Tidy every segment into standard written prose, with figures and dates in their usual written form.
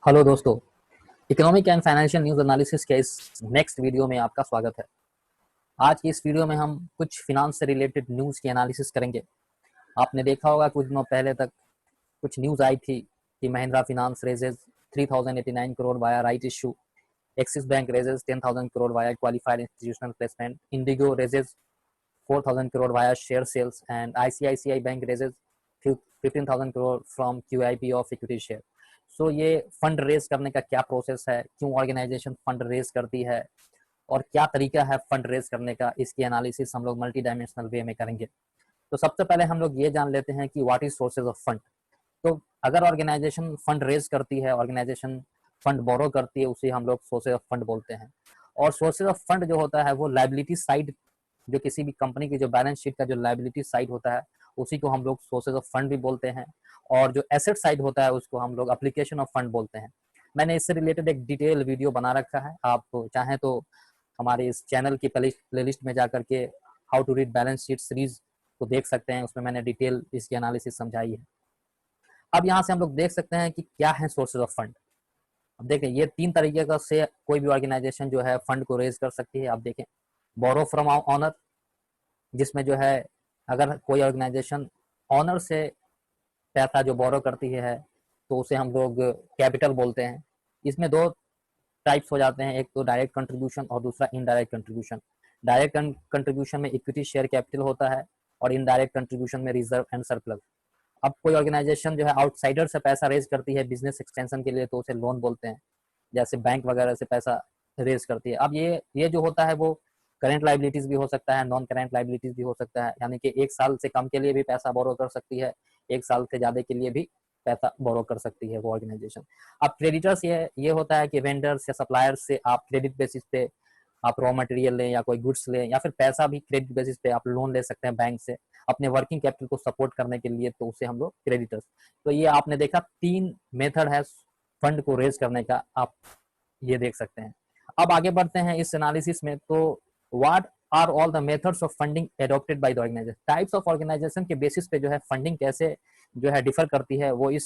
Hello दोस्तों, economic and financial news analysis के इस नेक्स्ट वीडियो में आपका स्वागत है। आज की इस वीडियो में हम कुछ फिनांस से रिलेटेड न्यूज़ की एनालिसिस करेंगे। आपने देखा होगा कुछ दिनों पहले तक कुछ न्यूज़ आई थी कि Mahindra finance raises 3089 crore via right issue, Axis bank raises 10,000 crore via qualified institutional placement, IndiGo raises 4,000 crore via share sales and ICICI bank raises 15,000 crore from QIP of equity share. So ये फंड रेज करने का क्या प्रोसेस है, क्यों ऑर्गेनाइजेशन फंड रेज करती है और क्या तरीका है फंड रेज करने का, इसकी एनालिसिस हम लोग मल्टी डायमेंशनल वे में करेंगे। तो सबसे पहले हम लोग ये जान लेते हैं कि what is sources of fund. तो अगर ऑर्गेनाइजेशन फंड रेज करती है, ऑर्गेनाइजेशन फंड बोरो करती है, उसे हम लोग सोर्सेज ऑफ फंड बोलते हैं। और सोर्सेज ऑफ फंड जो होता है वो लाइबिलिटी साइड, जो किसी भी कंपनी की जो बैलेंस शीट का जो लाइबिलिटी साइड होता है उसी को हम लोग सोर्सेज ऑफ फंड भी बोलते हैं। और जो एसेट साइड होता है उसको हम लोग एप्लीकेशन ऑफ फंड बोलते हैं। मैंने इससे रिलेटेड एक डिटेल वीडियो बना रखा है, आप चाहें तो हमारे इस चैनल की प्लेलिस्ट में जाकर के how to read balance sheet series को देख सकते हैं, उसमें मैंने डिटेल इसकी एनालिसिस समझाई है। अब यहाँ से हम लोग देख सकते हैं कि क्या है सोर्सेज ऑफ फंड। अब देखें, ये तीन तरीके का से कोई भी ऑर्गेनाइजेशन जो है फंड को रेज कर सकती है। आप देखें, बोरो फ्रॉम ऑनर, जिसमें जो है अगर कोई ऑर्गेनाइजेशन ऑनर से पैसा जो बोरो करती है तो उसे हम लोग कैपिटल बोलते हैं। इसमें दो टाइप्स हो जाते हैं, एक तो डायरेक्ट कंट्रीब्यूशन और दूसरा इनडायरेक्ट कंट्रीब्यूशन। डायरेक्ट कंट्रीब्यूशन में इक्विटी शेयर कैपिटल होता है और इनडायरेक्ट कंट्रीब्यूशन में रिजर्व एंड सरप्लस। अब कोई ऑर्गेनाइजेशन जो है आउटसाइडर से पैसा रेज करती है बिजनेस एक्सटेंशन के लिए तो उसे लोन बोलते हैं, जैसे बैंक वगैरह से पैसा रेज करती है। अब ये जो होता है वो करेंट लाइबिलिटीज भी हो सकता है, नॉन करेंट लाइबिलिटीज भी हो सकता है, यानी कि एक साल से कम के लिए भी पैसा बोरो कर सकती है, एक साल से ज्यादा के लिए भी पैसा बोरो कर सकती है वो ऑर्गेनाइजेशन। अब क्रेडिटर्स ये होता है कि वेंडर्स या सप्लायर्स से आप क्रेडिट बेसिस पे आप रॉ मटेरियल लें या कोई गुड्स लें या फिर पैसा भी क्रेडिट बेसिस पे आप लोन ले सकते हैं बैंक से अपने वर्किंग कैपिटल को सपोर्ट करने के लिए, तो उसे हम लोग क्रेडिटर्स। तो ये आपने देखा तीन मेथड है फंड को रेज करने का, आप ये देख सकते हैं। अब आगे बढ़ते हैं इस एनालिसिस में। तो what are all the methods of funding adopted by the organisation, types of organisation के बेसिस पे जो है फंडिंग कैसे जो है डिफर करती है वो इस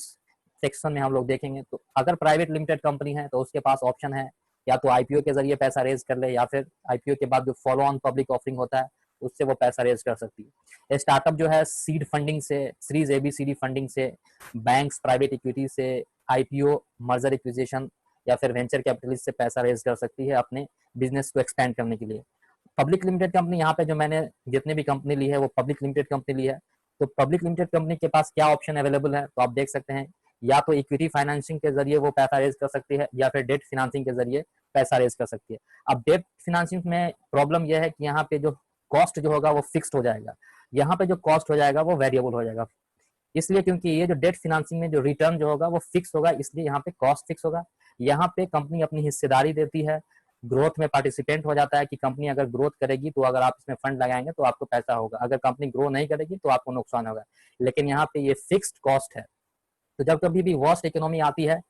सेक्शन में हम लोग देखेंगे। तो अगर प्राइवेट लिमिटेड कंपनी है तो उसके पास ऑप्शन है या तो आईपीओ के जरिए पैसा रेज कर ले या फिर आईपीओ के बाद जो फॉलो ऑन पब्लिक ऑफरिंग होता है उससे वो पैसा रेज कर सकती है। स्टार्टअप जो है सीड फंडिंग से, सीरीज एबीसीडी फंडिंग से, बैंक्स, प्राइवेट इक्विटी से, आईपीओ, मर्जर एक्विजिशन या फिर वेंचर कैपिटलिस्ट से पैसा रेज कर सकती है अपने बिजनेस को एक्सपेंड करने के लिए। पब्लिक लिमिटेड कंपनी, यहाँ पे जो मैंने जितने भी कंपनी ली है वो पब्लिक लिमिटेड कंपनी ली है। तो पब्लिक लिमिटेड कंपनी के पास क्या ऑप्शन अवेलेबल है, तो आप देख सकते हैं या तो इक्विटी फाइनेंसिंग के जरिए वो पैसा रेज कर सकती है या फिर डेट फाइनेंसिंग के जरिए पैसा रेज कर सकती है। अब डेट फाइनेंसिंग में प्रॉब्लम यह है कि यहाँ पे जो कॉस्ट जो होगा वो फिक्स्ड हो जाएगा, यहाँ पे जो कॉस्ट हो जाएगा वो वेरिएबल हो जाएगा। इसलिए क्योंकि ये जो डेट फाइनेंसिंग में जो रिटर्न जो होगा वो फिक्स होगा, इसलिए यहाँ पे कॉस्ट फिक्स होगा। यहाँ पे कंपनी अपनी हिस्सेदारी देती है, ग्रोथ में पार्टिसिपेंट हो जाता है कि कंपनी अगर ग्रोथ करेगी तो अगर आप इसमें फंड लगाएंगे तो आपको पैसा होगा, अगर कंपनी ग्रो नहीं करेगी तो आपको नुकसान होगा। लेकिन यहाँ पे ये फिक्स्ड कॉस्ट है। तो जब कभी भी वर्स्ट इकोनॉमी आती है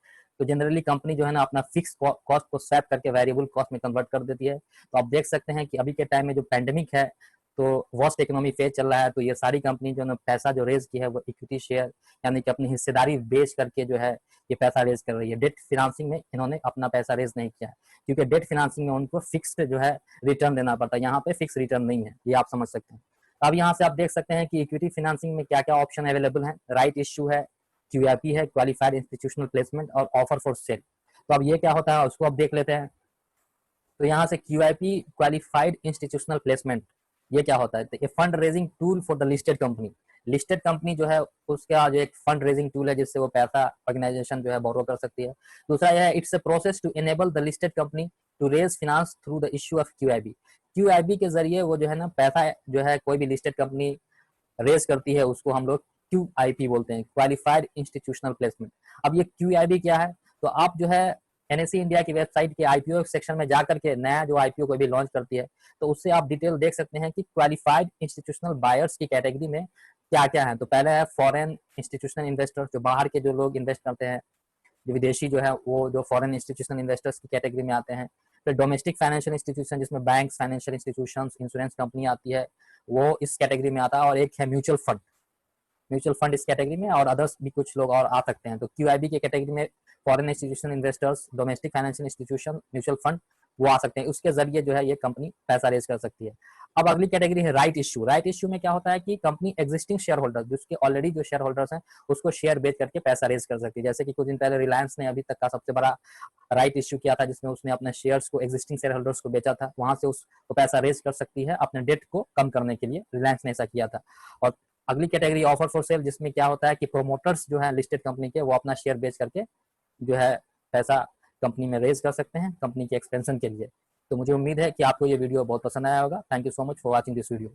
तो जनरली कंपनी जो है ना अपना फिक्स कॉस्ट को सेट करके वेरिएबल कॉस्ट में कन्वर्ट कर देती है। तो आप देख सकते हैं कि अभी के टाइम में जो पैंडेमिक है तो वर्स्ट इकोनॉमी फेज चल रहा है, तो ये सारी कंपनी जो है ना पैसा जो रेज की है वो इक्विटी शेयर यानी कि अपनी हिस्सेदारी बेच करके जो है ये पैसा रेज कर रही है। डेट फाइनेंसिंग में इन्होंने अपना पैसा रेज नहीं किया है क्योंकि डेट फाइनेंसिंग में उनको फिक्स्ड जो है रिटर्न देना पड़ता है, यहाँ पे फिक्स रिटर्न नहीं है, ये आप समझ सकते हैं। अब यहाँ से आप देख सकते हैं कि इक्विटी फाइनेंसिंग में क्या क्या ऑप्शन अवेलेबल है। राइट इश्यू है, क्यूआईपी है, क्वालिफाइड इंस्टीट्यूशनल प्लेसमेंट और ऑफर फॉर सेल। तो अब ये क्या होता है उसको अब देख लेते हैं। तो यहाँ से क्यूआईपी, क्वालिफाइड इंस्टीट्यूशनल प्लेसमेंट, ये क्या होता है, तो ये fund raising tool for the listed company. Listed company जो है उसका जो एक फंड रेजिंग टूल है जिससे वो पैसा ऑर्गेनाइजेशन जो है बोरो कर सकती है। दूसरा यह है it's a process to enable the listed company to raise finance through the issue of QIB. QIB के जरिए वो जो है ना पैसा जो है कोई भी लिस्टेड कंपनी रेज करती है उसको हम लोग क्यूआईपी बोलते हैं, क्वालिफाइड इंस्टीट्यूशनल प्लेसमेंट। अब ये क्यूआईबी क्या है, तो आप जो है एनएससी इंडिया की वेबसाइट के आईपीओ सेक्शन में जाकर के नया जो आईपीओ कोई भी लॉन्च करती है तो उससे आप डिटेल देख सकते हैं कि क्वालिफाइड इंस्टीट्यूशनल बायर्स की कैटेगरी में क्या क्या है। तो पहले है फॉरेन इंस्टीट्यूशनल इन्वेस्टर्स, जो बाहर के जो लोग इन्वेस्ट करते हैं, जो विदेशी जो है वो जो फॉरेन इंस्टीट्यूशनल इन्वेस्टर्स की कैटेगरी में आते हैं। फिर डोमेस्टिक फाइनेंशियल इंस्टीट्यूशन जिसमें bank, financial institution, insurance company आती है, वो इस कैटेगरी में आता है। और एक है म्यूचुअल फंड। म्यूचुअल फंड इस कैटेगरी में, और अदर्स भी कुछ लोग और आ सकते हैं। तो QIB के कैटेगरी में foreign institution investors, domestic financial institution, mutual fund वो आ सकते हैं। उसके जरिए जो है ये कंपनी पैसा रेज कर सकती है। अब अगली कैटेगरी है राइट इश्यू। राइट इश्यू में क्या होता है कि कंपनी एग्जिस्टिंग शेयर होल्डर, जिसके ऑलरेडी जो शेयर होल्डर्स हैं उसको शेयर बेच करके पैसा रेज कर सकती है। जैसे कि कुछ दिन पहले रिलायंस ने अभी तक का सबसे बड़ा राइट इश्यू किया था, जिसमें उसने अपने शेयर्स को एग्जिस्टिंग शेयर होल्डर्स को बेचा था, वहां से उसको पैसा रेज कर सकती है अपने डेट को कम करने के लिए। रिलायंस ने ऐसा किया था। और अगली कैटेगरी ऑफर फॉर सेल, जिसमें क्या होता है कि प्रोमोटर्स जो है लिस्टेड कंपनी के, वो अपना शेयर बेच करके जो है पैसा कंपनी में रेज कर सकते हैं कंपनी के एक्सपेंशन के लिए। तो मुझे उम्मीद है कि आपको ये वीडियो बहुत पसंद आया होगा। Thank you so much for watching this video.